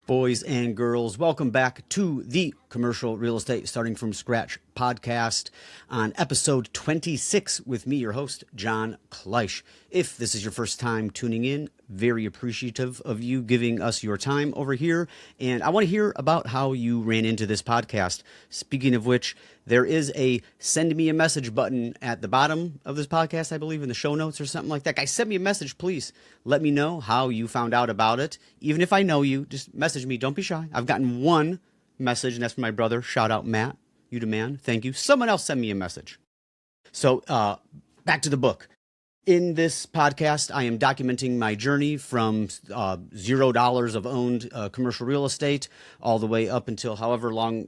Boys and girls, welcome back to the Commercial Real Estate Starting From Scratch podcast on episode 26 with me, your host, John Kleisch. If this is your first time tuning in, very appreciative of you giving us your time over here. And I want to hear about how you ran into this podcast. Speaking of which, there is a send me a message button at the bottom of this podcast, I believe in the show notes or something like that. Guys, send me a message, please. Let me know how you found out about it. Even if I know you, just message me. Don't be shy. I've gotten one message, and that's from my brother. Shout out, Matt. You the man. Thank you. Someone else send me a message. So back to the book. In this podcast, I am documenting my journey from $0 of owned commercial real estate all the way up until however long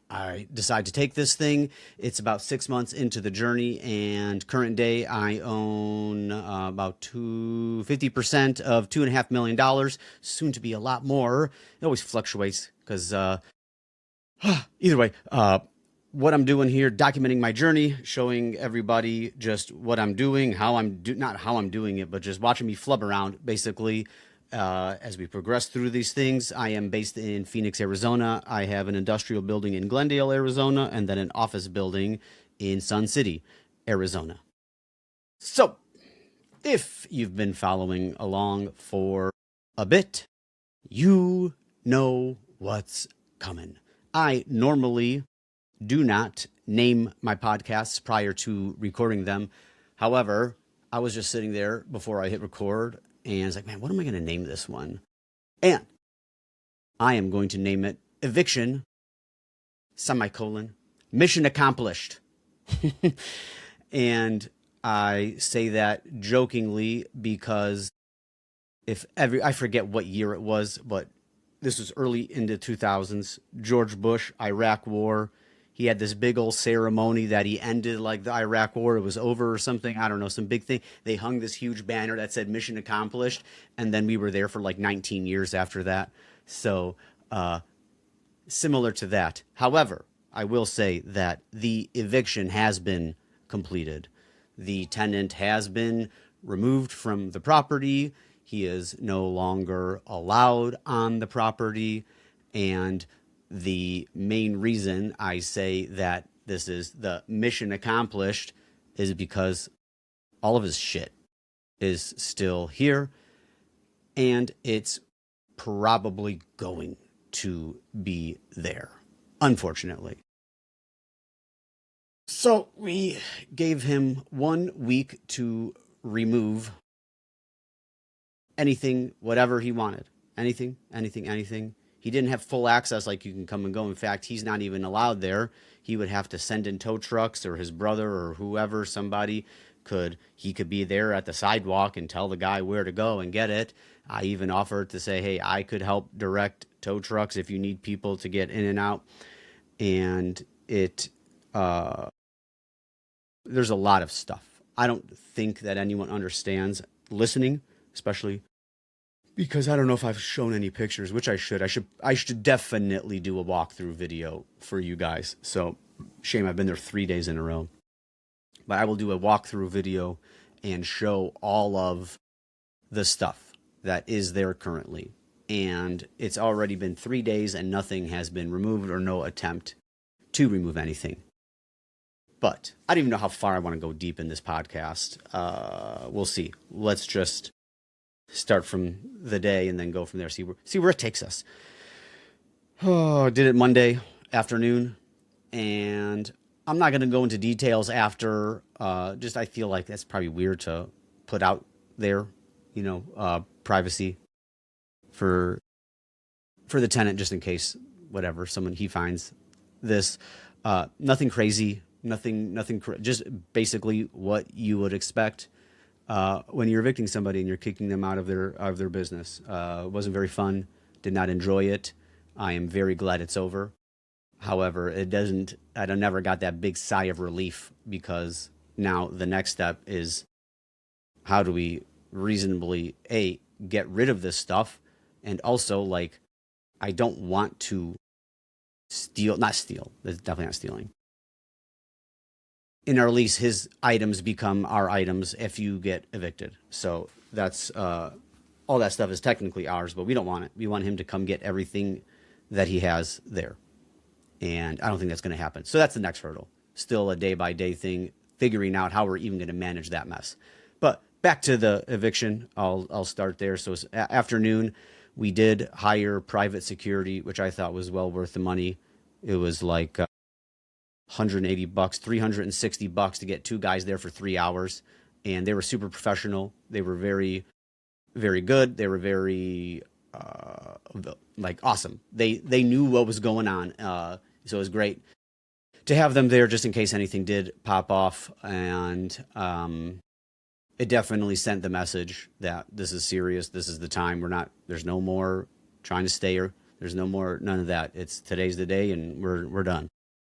I decide to take this thing. It's about 6 months into the journey, and current day I own about 50% of $2.5 million, soon to be a lot more. It always fluctuates because either way, what I'm doing here, documenting my journey, showing everybody just what I'm doing, not how I'm doing it, but just watching me flub around basically. As we progress through these things. I am based in Phoenix, Arizona. I have an industrial building in Glendale, Arizona, and then an office building in Sun City, Arizona. So, if you've been following along for a bit, you know what's coming. I normally do not name my podcasts prior to recording them. However, I was just sitting there before I hit record, and I was like, man, what am I going to name this one? And I am going to name it Eviction, Mission Accomplished. And I say that jokingly because I forget what year it was, but this was early into 2000s, George Bush, Iraq War. He had this big old ceremony that he ended like the Iraq War. It was over or something. I don't know, some big thing. They hung this huge banner that said mission accomplished. And then we were there for like 19 years after that. So similar to that. However, I will say that the eviction has been completed. The tenant has been removed from the property. He is no longer allowed on the property. And the main reason I say that this is the mission accomplished is because all of his shit is still here, and it's probably going to be there, unfortunately. So we gave him 1 week to remove anything, whatever he wanted. Anything. He didn't have full access like you can come and go. In fact, he's not even allowed there. He would have to send in tow trucks, or his brother or whoever, somebody could be there at the sidewalk and tell the guy where to go and get it. I even offered to say, hey, I could help direct tow trucks if you need people to get in and out. And there's a lot of stuff. I don't think that anyone understands listening, especially because I don't know if I've shown any pictures, which I should. I should definitely do a walkthrough video for you guys. So, shame I've been there 3 days in a row. But I will do a walkthrough video and show all of the stuff that is there currently. And it's already been 3 days and nothing has been removed, or no attempt to remove anything. But I don't even know how far I want to go deep in this podcast. We'll see. Let's just start from the day and then go from there. See where it takes us. Oh, did it Monday afternoon, and I'm not going to go into details after. I feel like that's probably weird to put out there. Privacy for the tenant, just in case someone he finds this. Nothing crazy. Nothing. Just basically what you would expect. When you're evicting somebody and you're kicking them out of their business. It wasn't very fun. Did not enjoy it. I am very glad it's over. However, I never got that big sigh of relief, because now the next step is, how do we reasonably, get rid of this stuff? And also, I don't want to not steal. That's definitely not stealing. In our lease, his items become our items if you get evicted. So that's all that stuff is technically ours, but we don't want it. We want him to come get everything that he has there. And I don't think that's going to happen. So that's the next hurdle. Still a day-by-day thing, figuring out how we're even going to manage that mess. But back to the eviction, I'll start there. So afternoon, we did hire private security, which I thought was well worth the money. It was like $180, $360 to get 2 guys there for 3 hours. And they were super professional. They were very, very good. They were very awesome. They knew what was going on. So it was great to have them there just in case anything did pop off. And it definitely sent the message that this is serious. This is the time. There's no more trying to stay or there's no more, none of that. It's today's the day and we're done.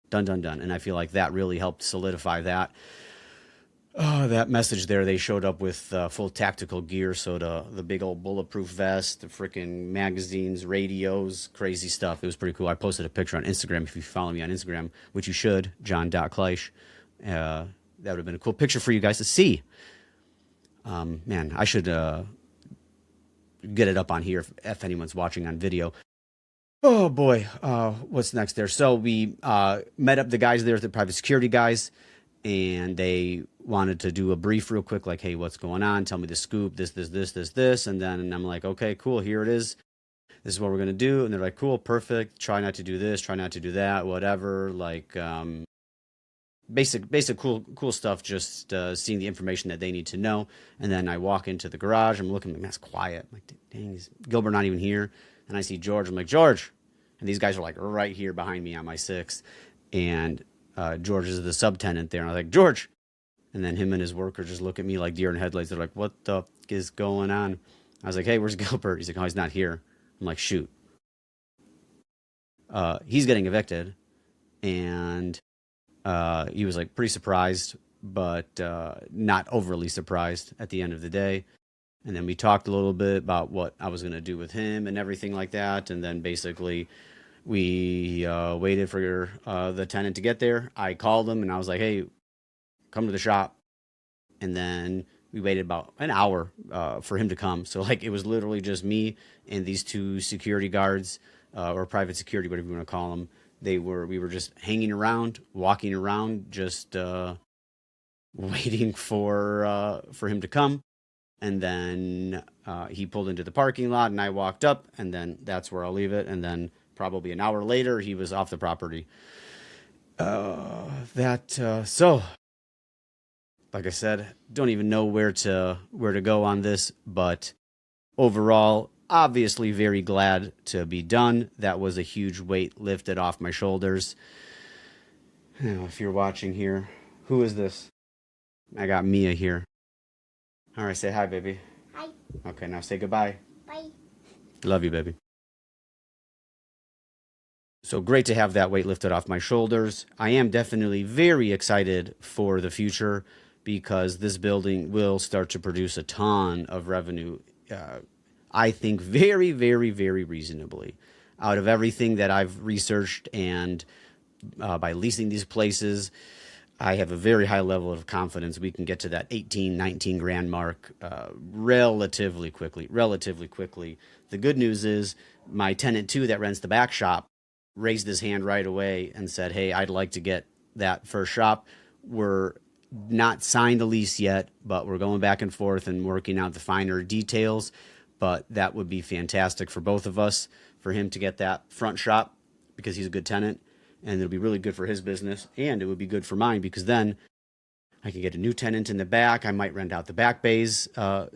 Done. And I feel like that really helped solidify that. That message there. They showed up with full tactical gear. So the big old bulletproof vest, the freaking magazines, radios, crazy stuff. It was pretty cool. I posted a picture on Instagram. If you follow me on Instagram, which you should, John.Kleisch. That would have been a cool picture for you guys to see. Man, I should get it up on here if anyone's watching on video. Oh boy, what's next there? So we met up the guys there, the private security guys, and they wanted to do a brief real quick, like, hey, what's going on? Tell me the scoop, this. And then I'm like, okay, cool, here it is. This is what we're going to do. And they're like, cool, perfect. Try not to do this, try not to do that, whatever. Like, basic cool stuff, just seeing the information that they need to know. And then I walk into the garage. I'm looking, that's quiet. I'm like, dang, is Gilbert not even here? And I see George. I'm like, George. And these guys are like right here behind me on my 6th. And George is the subtenant there. And I was like, George. And then him and his worker just look at me like deer in headlights. They're like, what the f- is going on? I was like, hey, where's Gilbert? He's like, oh, he's not here. I'm like, shoot. He's getting evicted. And he was like pretty surprised, but not overly surprised at the end of the day. And then we talked a little bit about what I was going to do with him and everything like that. And then basically we waited for the tenant to get there. I called him and I was like, hey, come to the shop. And then we waited about an hour for him to come. So like it was literally just me and these 2 security guards or private security, whatever you want to call them. We were just hanging around, walking around, just waiting for him to come. And then he pulled into the parking lot and I walked up, and then that's where I'll leave it. And then probably an hour later, he was off the property. So like I said, don't even know where to go on this, but overall, obviously very glad to be done. That was a huge weight lifted off my shoulders. If you're watching here, who is this? I got Mia here. All right, say hi, baby. Hi. Okay, now say goodbye. Bye. Love you, baby. So great to have that weight lifted off my shoulders. I am definitely very excited for the future because this building will start to produce a ton of revenue. I think very, very, very reasonably. Out of everything that I've researched and by leasing these places, I have a very high level of confidence we can get to that 18, 19 grand mark relatively quickly. The good news is my tenant 2 that rents the back shop raised his hand right away and said, hey, I'd like to get that first shop. We're not signed the lease yet, but we're going back and forth and working out the finer details. But that would be fantastic for both of us, for him to get that front shop because he's a good tenant, and it'll be really good for his business, and it would be good for mine because then I can get a new tenant in the back. I might rent out the back bays,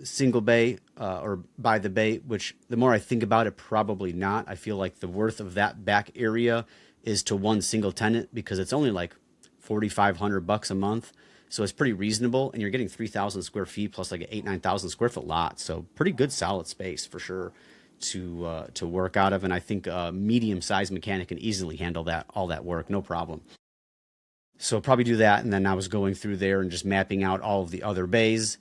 single bay, or buy the bay, which the more I think about it, probably not. I feel like the worth of that back area is to one single tenant because it's only like $4,500 a month. So it's pretty reasonable, and you're getting 3,000 square feet plus like an 9,000 square foot lot. So pretty good solid space for sure to work out of. And I think a medium-sized mechanic can easily handle all that work, no problem. So probably do that. And then I was going through there and just mapping out all of the other bays.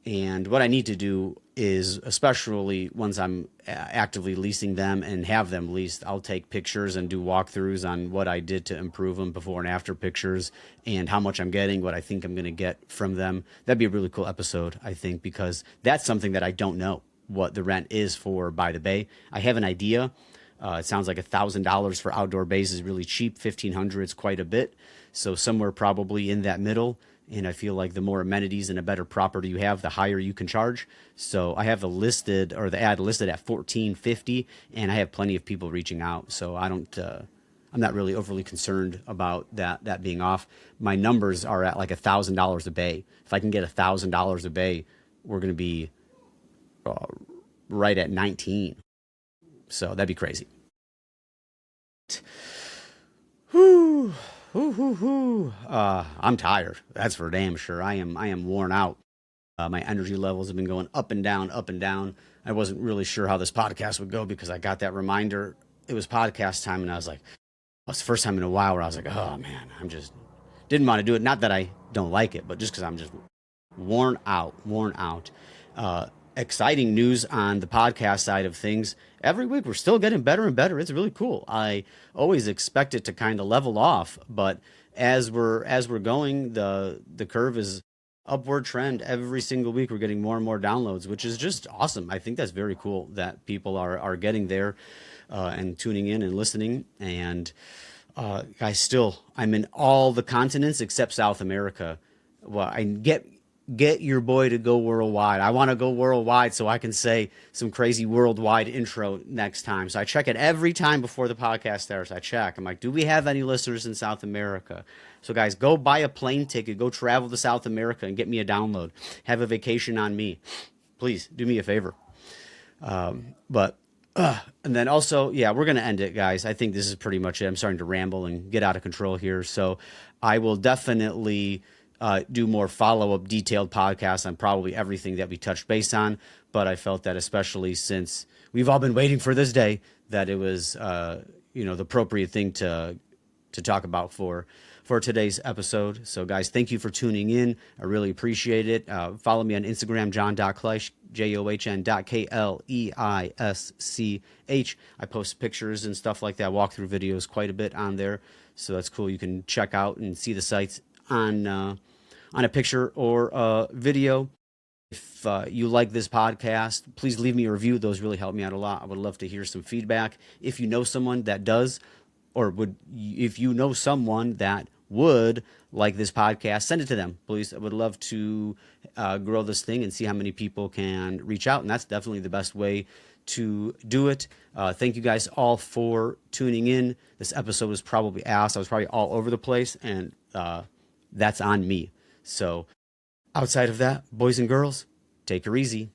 And what I need to do is, especially once I'm actively leasing them and have them leased, I'll take pictures and do walkthroughs on what I did to improve them, before and after pictures, and how much I'm getting, what I think I'm going to get from them. That'd be a really cool episode, I think, because that's something that I don't know. what the rent is for by the bay. I have an idea. It sounds like $1,000 for outdoor bays is really cheap. 1,500 is quite a bit. So somewhere probably in that middle. And I feel like the more amenities and a better property you have, the higher you can charge. So I have the ad listed at 1450, and I have plenty of people reaching out. So I'm not really overly concerned about that being off. My numbers are at like $1,000 a bay. If I can get $1,000 a bay, we're going to be right at 19. So that'd be crazy. Whew. I'm tired. That's for damn sure. I am worn out. My energy levels have been going up and down, up and down. I wasn't really sure how this podcast would go because I got that reminder. It was podcast time, and I was like, it's the first time in a while where I was like, oh man, I'm just didn't want to do it. Not that I don't like it, but just because I'm just worn out. Exciting news on the podcast side of things. Every week we're still getting better and better. It's really cool. I always expect it to kind of level off, but as we're going, the curve is upward trend. Every single week we're getting more and more downloads, which is just awesome. I think that's very cool that people are getting there and tuning in and listening. And guys, I'm in all the continents except South America. Well, I get your boy to go worldwide. I want to go worldwide so I can say some crazy worldwide intro next time. So I check it every time before the podcast starts. I check. I'm like, do we have any listeners in South America? So guys, go buy a plane ticket. Go travel to South America and get me a download. Have a vacation on me. Please do me a favor. And then also, yeah, we're going to end it, guys. I think this is pretty much it. I'm starting to ramble and get out of control here. So I will definitely do more follow-up detailed podcasts on probably everything that we touched base on. But I felt that especially since we've all been waiting for this day, that it was, the appropriate thing to talk about for today's episode. So guys, thank you for tuning in. I really appreciate it. Follow me on Instagram, john.kleisch, john.kleisch. I post pictures and stuff like that, walkthrough videos quite a bit on there. So that's cool. You can check out and see the sites on a picture or a video. If you like this podcast, please leave me a review. Those really help me out a lot. I would love to hear some feedback. If you know someone that does, if you know someone that would like this podcast, send it to them, please. I would love to grow this thing and see how many people can reach out, and that's definitely the best way to do it. Thank you guys all for tuning in. This episode was probably ass. I was probably all over the place, and that's on me. So outside of that, boys and girls, take her easy.